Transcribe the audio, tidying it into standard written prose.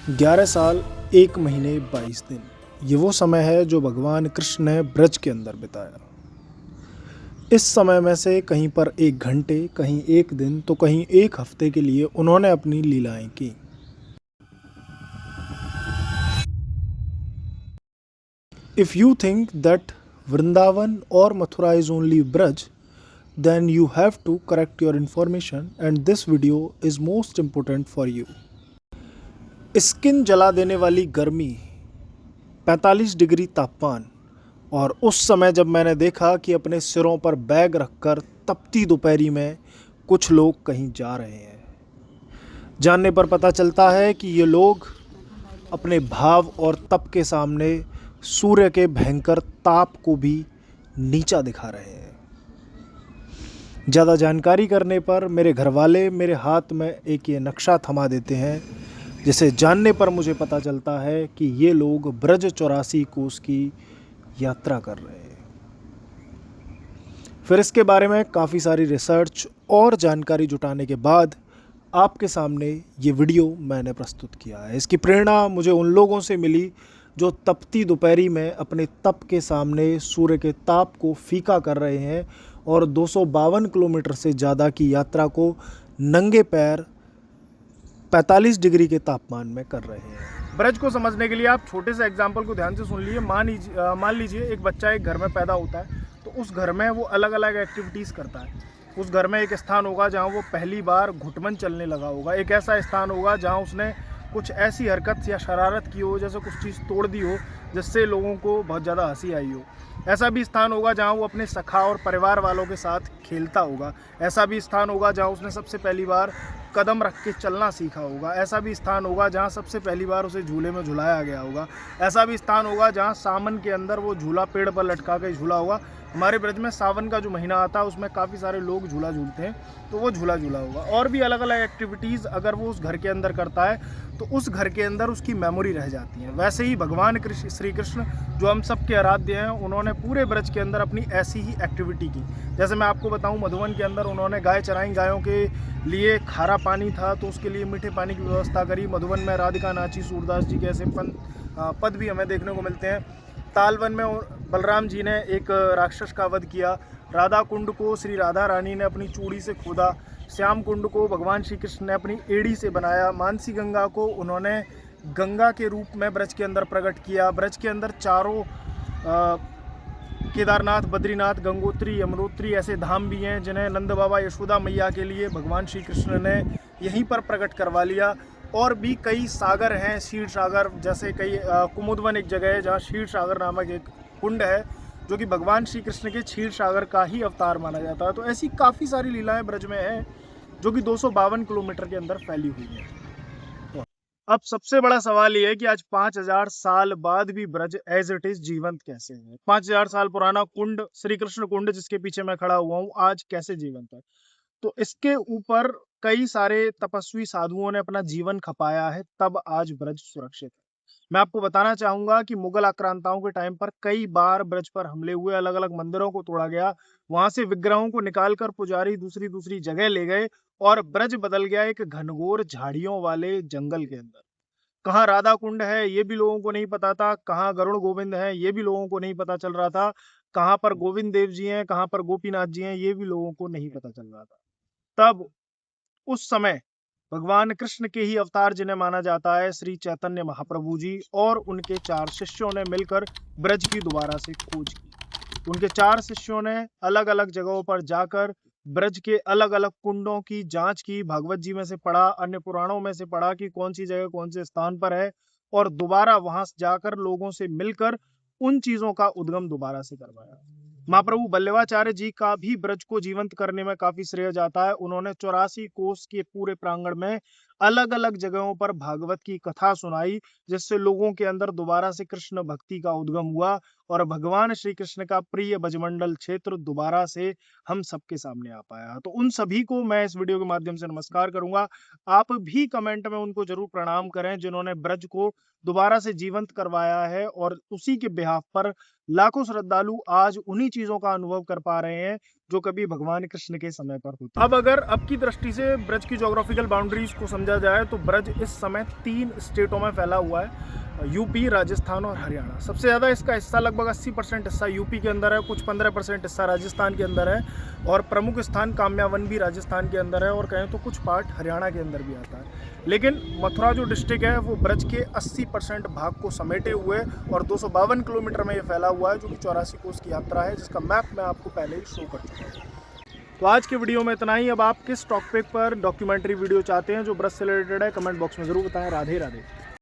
11 साल 1 महीने 22 दिन ये वो समय है जो भगवान कृष्ण ने ब्रज के अंदर बिताया। इस समय में से कहीं पर 1 घंटे, कहीं 1 दिन तो कहीं 1 हफ्ते के लिए उन्होंने अपनी लीलाएं की। If you think that Vrindavan और Mathura is only Braj, then you have to correct your information and this video is most important for you। Skin जला देने वाली गर्मी, 45 डिग्री तापमान, और उस समय जब मैंने देखा कि अपने सिरों पर बैग रखकर तपती दोपहरी में कुछ लोग कहीं जा रहे हैं, जानने पर पता चलता है कि ये लोग अपने भाव और तप के सामने सूर्य के भयंकर ताप को भी नीचा दिखा रहे हैं। ज़्यादा जानकारी करने पर मेरे घर वाले मेरे हाथ में एक ये नक्शा थमा देते हैं, जिसे जानने पर मुझे पता चलता है कि ये लोग ब्रज 84 कोस की यात्रा कर रहे हैं। फिर इसके बारे में काफ़ी सारी रिसर्च और जानकारी जुटाने के बाद आपके सामने ये वीडियो मैंने प्रस्तुत किया है। इसकी प्रेरणा मुझे उन लोगों से मिली जो तपती दोपहरी में अपने तप के सामने सूर्य के ताप को फीका कर रहे हैं और 252 किलोमीटर से ज़्यादा की यात्रा को नंगे पैर 45 डिग्री के तापमान में कर रहे हैं। ब्रज को समझने के लिए आप छोटे से एग्जाम्पल को ध्यान से सुन लीजिए। मान लीजिए एक बच्चा एक घर में पैदा होता है, तो उस घर में वो अलग अलग एक्टिविटीज़ करता है। उस घर में एक स्थान होगा जहाँ वो पहली बार घुटमन चलने लगा होगा। एक ऐसा स्थान होगा जहाँ उसने कुछ ऐसी हरकत या शरारत की हो, जैसे कुछ चीज़ तोड़ दी हो जिससे लोगों को बहुत ज़्यादा हंसी आई हो। ऐसा भी स्थान होगा जहाँ वो अपने सखा और परिवार वालों के साथ खेलता होगा। ऐसा भी स्थान होगा जहाँ उसने सबसे पहली बार कदम रख के चलना सीखा होगा। ऐसा भी स्थान होगा जहाँ सबसे पहली बार उसे झूले में झुलाया गया होगा। ऐसा भी स्थान होगा जहाँ सावन के अंदर वो झूला पेड़ पर लटका के झूला होगा। हमारे ब्रज में सावन का जो महीना आता है उसमें काफ़ी सारे लोग झूला झूलते हैं, तो वो झूला झूला होगा। और भी अलग अलग एक्टिविटीज़ अगर वो उस घर के अंदर करता है तो उस घर के अंदर उसकी मेमोरी रह जाती है। वैसे ही भगवान श्री कृष्ण जो हम सब के आराध्य हैं, उन्होंने पूरे ब्रज के अंदर अपनी ऐसी ही एक्टिविटी की। जैसे मैं आपको बताऊं, मधुबन के अंदर उन्होंने गाय चराई, गायों के लिए खारा पानी था तो उसके लिए मीठे पानी की व्यवस्था करी। मधुबन में राधिका नाची, सूरदास जी के ऐसे पद भी हमें देखने को मिलते हैं। तालवन में बलराम जी ने एक राक्षस का वध किया। राधा कुंड को श्री राधा रानी ने अपनी चूड़ी से खोदा। श्याम कुंड को भगवान श्री कृष्ण ने अपनी एड़ी से बनाया। मानसी गंगा को उन्होंने गंगा के रूप में ब्रज के अंदर प्रकट किया। ब्रज के अंदर चारों केदारनाथ, बद्रीनाथ, गंगोत्री, यमुनोत्री ऐसे धाम भी हैं जिन्हें नंद बाबा यशोदा मैया के लिए भगवान श्री कृष्ण ने यहीं पर प्रकट करवा लिया। और भी कई सागर हैं, क्षीर सागर जैसे कई कुमुदवन एक जगह है जहाँ क्षीर सागर नामक एक कुंड है जो कि भगवान श्री कृष्ण के क्षीर सागर का ही अवतार माना जाता है। तो ऐसी काफ़ी सारी लीलाएं ब्रज में हैं जो कि 252 किलोमीटर के अंदर फैली हुई है। तो अब सबसे बड़ा सवाल ये है कि आज 5000 साल बाद भी ब्रज एज इट इज जीवंत कैसे है। 5000 साल पुराना कुंड, श्री कृष्ण कुंड जिसके पीछे मैं खड़ा हुआ हूँ, आज कैसे जीवंत है? तो इसके ऊपर कई सारे तपस्वी साधुओं ने अपना जीवन खपाया है, तब आज ब्रज सुरक्षित है। मैं आपको बताना चाहूंगा कि मुगल आक्रांताओं के टाइम पर कई बार ब्रज पर हमले हुए, अलग अलग मंदिरों को तोड़ा गया, वहां से विग्रहों को निकालकर पुजारी दूसरी दूसरी जगह ले गए और ब्रज बदल गया एक घनघोर झाड़ियों वाले जंगल के अंदर। कहाँ राधा कुंड है ये भी लोगों को नहीं पता था, कहाँ गरुड़ गोविंद है ये भी लोगों को नहीं पता चल रहा था, कहाँ पर गोविंद देव जी हैं, कहाँ पर गोपीनाथ जी हैं ये भी लोगों को नहीं पता चल रहा था। तब उस समय भगवान कृष्ण के ही अवतार जिन्हें माना जाता है, श्री चैतन्य महाप्रभु जी और उनके 4 शिष्यों ने मिलकर ब्रज की दोबारा से खोज की। उनके 4 शिष्यों ने अलग अलग जगहों पर जाकर ब्रज के अलग अलग कुंडों की जांच की, भागवत जी में से पढ़ा, अन्य पुराणों में से पढ़ा कि कौन सी जगह कौन से स्थान पर है, और दोबारा वहां जाकर लोगों से मिलकर उन चीजों का उद्गम दोबारा से करवाया। महाप्रभु बल्लवाचार्य जी का भी ब्रज को जीवंत करने में काफी श्रेय जाता है। उन्होंने 84 कोस के पूरे प्रांगण में अलग अलग जगहों पर भागवत की कथा सुनाई, जिससे लोगों के अंदर दोबारा से कृष्ण भक्ति का उद्गम हुआ और भगवान श्री कृष्ण का प्रिय ब्रजमंडल क्षेत्र दोबारा से हम सबके सामने आ पाया। तो उन सभी को मैं इस वीडियो के माध्यम से नमस्कार करूंगा। आप भी कमेंट में उनको जरूर प्रणाम करें जिन्होंने ब्रज को दोबारा से जीवंत करवाया है, और उसी के बिहाफ पर लाखों श्रद्धालु आज उन्हीं चीजों का अनुभव कर पा रहे हैं जो कभी भगवान कृष्ण के समय पर होती। अब अगर अब की दृष्टि से ब्रज की ज्योग्राफिकल बाउंड्रीज को समझा जाए तो ब्रज इस समय 3 स्टेटों में फैला हुआ है, यूपी, राजस्थान और हरियाणा। सबसे ज़्यादा इसका हिस्सा लगभग 80% हिस्सा यूपी के अंदर है, कुछ 15% हिस्सा राजस्थान के अंदर है, और प्रमुख स्थान काम्यावन भी राजस्थान के अंदर है, और कहें तो कुछ पार्ट हरियाणा के अंदर भी आता है। लेकिन मथुरा जो डिस्ट्रिक्ट है वो ब्रज के 80% भाग को समेटे हुए और 252 किलोमीटर में ये फैला हुआ है, जो कि 84 कोस की यात्रा है, जिसका मैप मैं आपको पहले ही शो कर चुका हूँ। तो आज के वीडियो में इतना ही। अब आप किस टॉपिक पर डॉक्यूमेंट्री वीडियो चाहते हैं जो ब्रज से रिलेटेड है, कमेंट बॉक्स में ज़रूर बताएं। राधे राधे।